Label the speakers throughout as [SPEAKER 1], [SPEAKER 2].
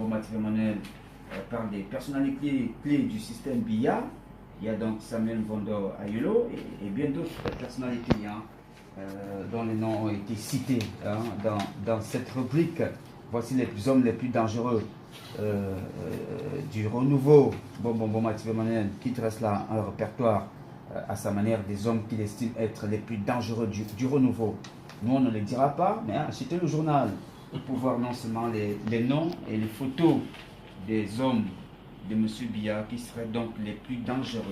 [SPEAKER 1] Mathieu Manuel parle des personnalités clés du système BIA. Il y a donc Samuel Vondo Ayulo et bien d'autres personnalités dont les noms ont été cités dans cette rubrique. Voici les hommes les plus dangereux du renouveau. Mathieu Manuel qui dresse là un répertoire à sa manière des hommes qu'il estime être les plus dangereux du renouveau. Nous, on ne les dira pas, mais achetez le journal pour voir non seulement les noms et les photos des hommes de M. Biya qui seraient donc les plus dangereux,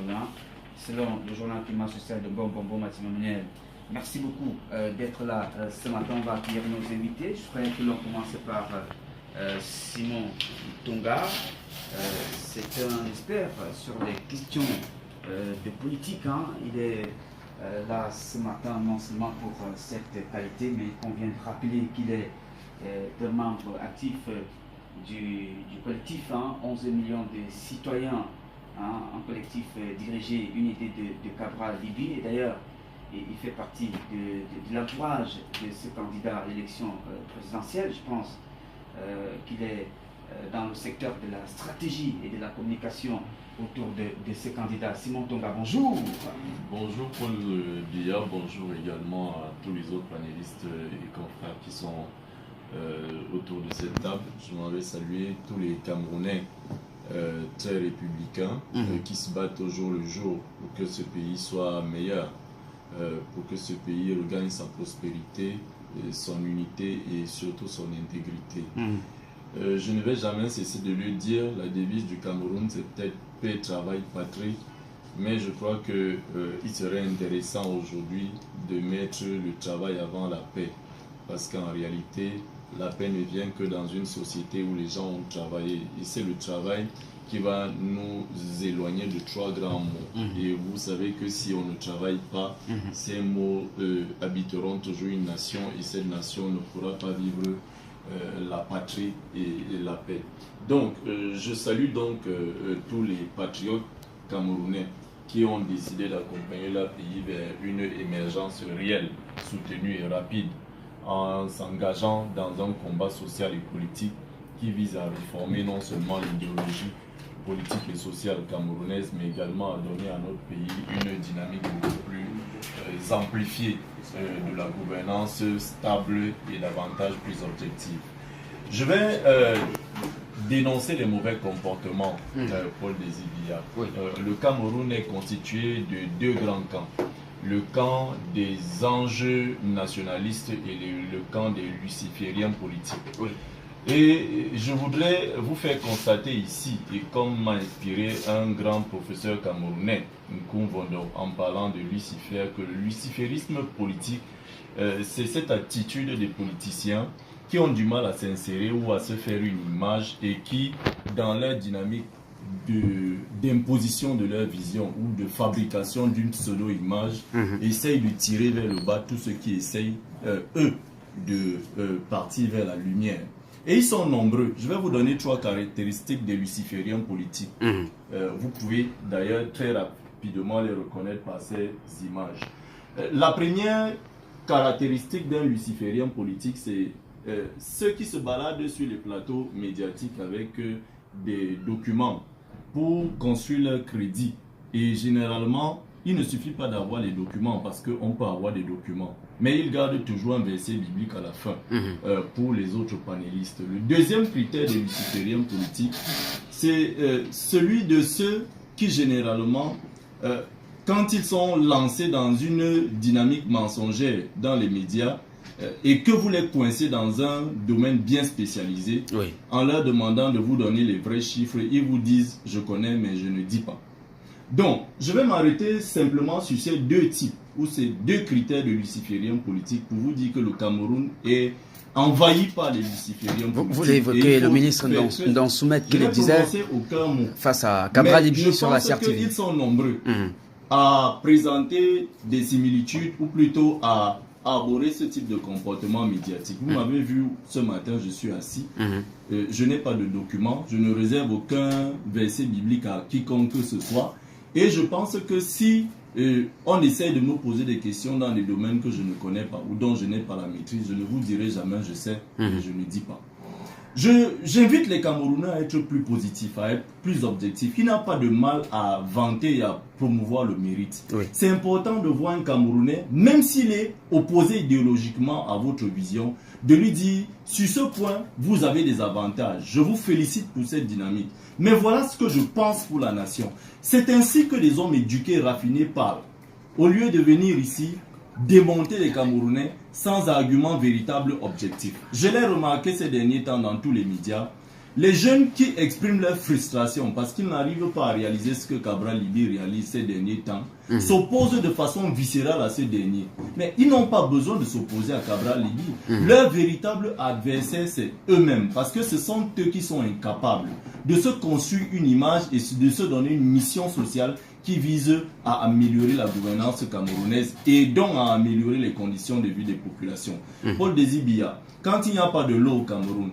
[SPEAKER 1] selon le journal climat social de Mathieu Manuel. Merci beaucoup d'être là ce matin. On va accueillir nos invités. Je ferai que l'on commence par Simon Tonga. C'est un expert sur les questions de politique. Il est là ce matin non seulement pour cette qualité, mais on vient de rappeler qu'il est un membre actif du collectif 11 millions de citoyens, un collectif dirigé Unité de Cabral Libye. Et d'ailleurs, il fait partie de l'entourage de ce candidat à l'élection présidentielle. Je pense qu'il est dans le secteur de la stratégie et de la communication autour de ce candidat. Simon Tonga, bonjour.
[SPEAKER 2] Bonjour Paul Biya, bonjour également à tous les autres panélistes et confrères qui sont autour de cette table. Je m'en vais saluer tous les Camerounais très républicains qui se battent au jour le jour pour que ce pays soit meilleur, pour que ce pays regagne sa prospérité, son unité et surtout son intégrité. Je ne vais jamais cesser de le dire, la devise du Cameroun c'est peut-être paix, travail, patrie, mais je crois qu'il serait intéressant aujourd'hui de mettre le travail avant la paix, parce qu'en réalité la paix ne vient que dans une société où les gens ont travaillé, et c'est le travail qui va nous éloigner de trois grands mots. Et vous savez que si on ne travaille pas, ces mots habiteront toujours une nation, et cette nation ne pourra pas vivre la patrie et la paix. Donc je salue donc tous les patriotes camerounais qui ont décidé d'accompagner leur pays vers une émergence réelle, soutenue et rapide, en s'engageant dans un combat social et politique qui vise à réformer non seulement l'idéologie politique et sociale camerounaise, mais également à donner à notre pays une dynamique beaucoup plus amplifiée de la gouvernance stable et davantage plus objective. Je vais dénoncer les mauvais comportements, Paul Biya. Le Cameroun est constitué de deux grands camps. Le camp des enjeux nationalistes et le camp des lucifériens politiques. Et je voudrais vous faire constater ici, et comme m'a inspiré un grand professeur camerounais, Nkoum Vondo, en parlant de Lucifer, que le luciférisme politique, c'est cette attitude des politiciens qui ont du mal à s'insérer ou à se faire une image et qui, dans leur dynamique d'imposition de leur vision ou de fabrication d'une pseudo-image, essayent de tirer vers le bas tous ceux qui essayent, eux, de partir vers la lumière. Et ils sont nombreux. Je vais vous donner trois caractéristiques des lucifériens politiques. Vous pouvez d'ailleurs très rapidement les reconnaître par ces images. La première caractéristique d'un luciférien politique, c'est ceux qui se baladent sur les plateaux médiatiques avec des documents pour construire leur crédit. Et généralement, il ne suffit pas d'avoir les documents, parce qu'on peut avoir des documents. Mais ils gardent toujours un verset biblique à la fin pour les autres panélistes. Le deuxième critère des lucifériens politiques, c'est celui de ceux qui généralement, quand ils sont lancés dans une dynamique mensongère dans les médias, et que vous les coincez dans un domaine bien spécialisé, en leur demandant de vous donner les vrais chiffres, ils vous disent « je connais mais je ne dis pas ». Donc, je vais m'arrêter simplement sur ces deux types, ou ces deux critères de lucifériens politiques, pour vous dire que le Cameroun est envahi par les lucifériens politiques.
[SPEAKER 3] Vous l'évoquez, le ministre Ndon Soumet qui le disait face à Cabral Libye sur la CRTV.
[SPEAKER 2] Je pense qu'ils sont nombreux à présenter des similitudes, ou plutôt à aborder ce type de comportement médiatique. Vous m'avez vu ce matin, je suis assis, je n'ai pas de document, je ne réserve aucun verset biblique à quiconque que ce soit, et je pense que si on essaye de me poser des questions dans des domaines que je ne connais pas ou dont je n'ai pas la maîtrise, je ne vous dirai jamais je sais, mais je ne dis pas.
[SPEAKER 4] J'invite les Camerounais à être plus positifs, à être plus objectifs. Il n'y a pas de mal à vanter et à promouvoir le mérite.
[SPEAKER 3] Oui.
[SPEAKER 4] C'est important de voir un Camerounais, même s'il est opposé idéologiquement à votre vision, de lui dire, sur ce point, vous avez des avantages. Je vous félicite pour cette dynamique. Mais voilà ce que je pense pour la nation. C'est ainsi que les hommes éduqués et raffinés parlent. Au lieu de venir ici, démonter les Camerounais sans argument véritable objectif. Je l'ai remarqué ces derniers temps dans tous les médias. Les jeunes qui expriment leur frustration parce qu'ils n'arrivent pas à réaliser ce que Cabral Libye réalise ces derniers temps, s'opposent de façon viscérale à ce dernier. Mais ils n'ont pas besoin de s'opposer à Cabral Libye. Leur véritable adversaire, c'est eux-mêmes, parce que ce sont eux qui sont incapables de se construire une image et de se donner une mission sociale qui vise à améliorer la gouvernance camerounaise et donc à améliorer les conditions de vie des populations. Paul Désir, quand il n'y a pas de l'eau au Cameroun,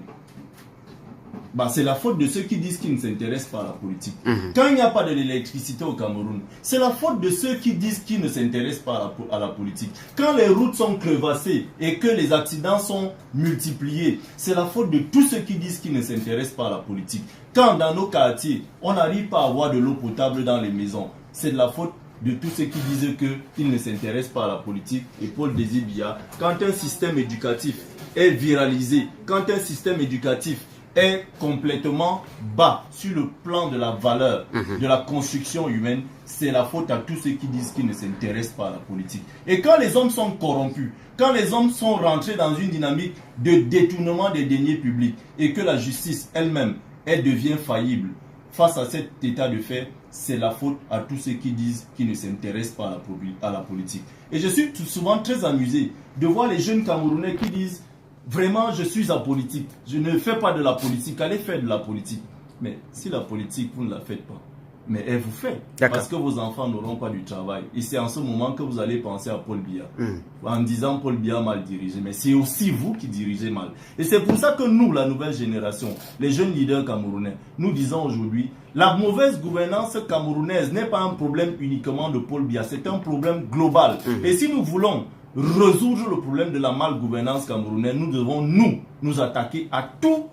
[SPEAKER 4] c'est la faute de ceux qui disent qu'ils ne s'intéressent pas à la politique. Quand il n'y a pas de l'électricité au Cameroun, c'est la faute de ceux qui disent qu'ils ne s'intéressent pas à la politique. Quand les routes sont crevassées et que les accidents sont multipliés, c'est la faute de tous ceux qui disent qu'ils ne s'intéressent pas à la politique. Quand dans nos quartiers, on n'arrive pas à avoir de l'eau potable dans les maisons, c'est de la faute de tous ceux qui disent qu'ils ne s'intéressent pas à la politique. Et Paul Désir Biya, quand un système éducatif est viralisé, quand un système éducatif est complètement bas sur le plan de la valeur, de la construction humaine, c'est la faute à tous ceux qui disent qu'ils ne s'intéressent pas à la politique. Et quand les hommes sont corrompus, quand les hommes sont rentrés dans une dynamique de détournement des deniers publics et que la justice elle-même, elle devient faillible face à cet état de fait, c'est la faute à tous ceux qui disent qu'ils ne s'intéressent pas à la politique. Et je suis souvent très amusé de voir les jeunes Camerounais qui disent vraiment, je suis apolitique. Je ne fais pas de la politique. Allez faire de la politique. Mais si la politique, vous ne la faites pas, mais elle vous fait. Parce que vos enfants n'auront pas du travail. Et c'est en ce moment que vous allez penser à Paul Biya. En disant Paul Biya mal dirigé. Mais c'est aussi vous qui dirigez mal. Et c'est pour ça que nous, la nouvelle génération, les jeunes leaders camerounais, nous disons aujourd'hui, la mauvaise gouvernance camerounaise n'est pas un problème uniquement de Paul Biya. C'est un problème global. Et si nous voulons résoudre le problème de la malgouvernance camerounaise, nous devons nous attaquer à tous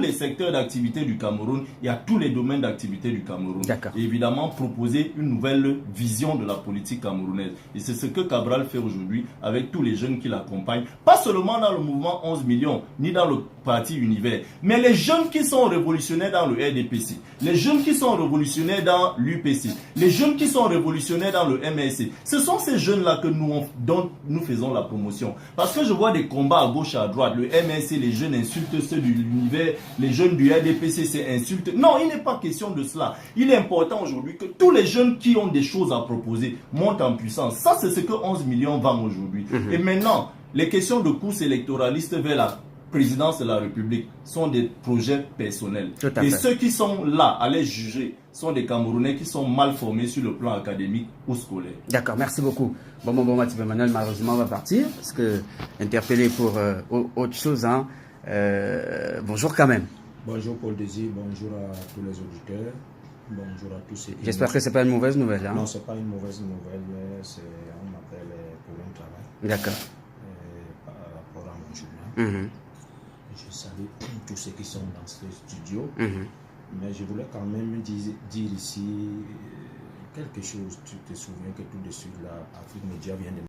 [SPEAKER 4] les secteurs d'activité du Cameroun et à tous les domaines d'activité du Cameroun. Et évidemment, proposer une nouvelle vision de la politique camerounaise. Et c'est ce que Cabral fait aujourd'hui avec tous les jeunes qui l'accompagnent. Pas seulement dans le mouvement 11 millions, ni dans le parti Univers, mais les jeunes qui sont révolutionnaires dans le RDPC, les jeunes qui sont révolutionnaires dans l'UPC, les jeunes qui sont révolutionnaires dans le MRC. Ce sont ces jeunes-là dont nous faisons la promotion. Parce que je vois des combats à gauche et à droite. Le MRC, les jeunes insultent ceux de l'Univers, les jeunes du RDPC s'insultent. Non, il n'est pas question de cela. Il est important aujourd'hui que tous les jeunes qui ont des choses à proposer montent en puissance. Ça, c'est ce que 11 millions vendent aujourd'hui. Et maintenant, les questions de course électoraliste vers la présidence de la République sont des projets personnels. Et ceux qui sont là à les juger sont des Camerounais qui sont mal formés sur le plan académique ou scolaire.
[SPEAKER 3] D'accord, merci beaucoup. Bon, Mathieu Emmanuel, malheureusement, va partir parce que interpellé pour autre chose. Bonjour quand même.
[SPEAKER 5] Bonjour Paul Désir, bonjour à tous les auditeurs. Bonjour à tous ceux qui...
[SPEAKER 3] J'espère que ce n'est pas une mauvaise nouvelle.
[SPEAKER 5] Non, ce n'est pas une mauvaise nouvelle, on m'appelle pour un travail.
[SPEAKER 3] D'accord.
[SPEAKER 5] Par rapport à mon journal. Je salue tous ceux qui sont dans ce studio. Mais je voulais quand même dire ici quelque chose. Tu te souviens que tout de suite, là, Afrique Média vient de